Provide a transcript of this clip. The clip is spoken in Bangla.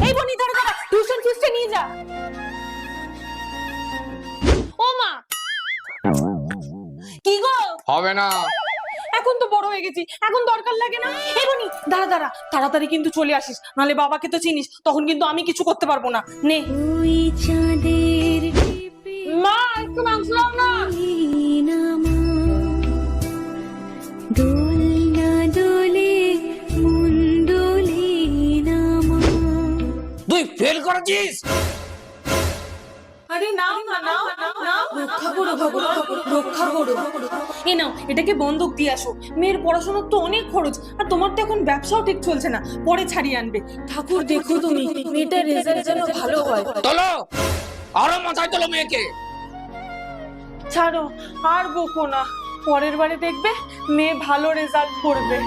এই বনি দাঁড়া দাঁড়া, টিউশন ফিসটা নিয়ে যা। ও মা, কি গো? হবে না। এখন তো বড় হয়ে গেছি, এখন দরকার লাগে না। এই বনি দাঁড়া দাঁড়া, তাড়াতাড়ি কিন্তু চলে আসিস, নাহলে বাবাকে তো চিনিস, তখন কিন্তু আমি কিছু করতে পারবো না। নে ওই চাঁদের মা, একটু মাংস দাও না। দোলনা দোলে মন দোলে না মা। তুই ফেল করেছিস। আরে নাও না, নাও নাও, রক্ষা করো ভগবান, রক্ষা করো। এই নাও, এটাকে বন্ধক দিয়ে আসো। মেয়ের পড়াশোনার তো অনেক খরচ, আর তোমার তো এখন ব্যবসাও ঠিক চলছে না, পরে ছাড়িয়ে আনবে। ঠাকুর দেখো তুমি মেয়েটার রেজাল্ট যেন ভালো হয়। তোলো, আরো মাথায় তোলো মেয়েকে। ছাড়ো, আর বকো না, পরের বারে দেখবে মেয়ে ভালো রেজাল্ট করবে।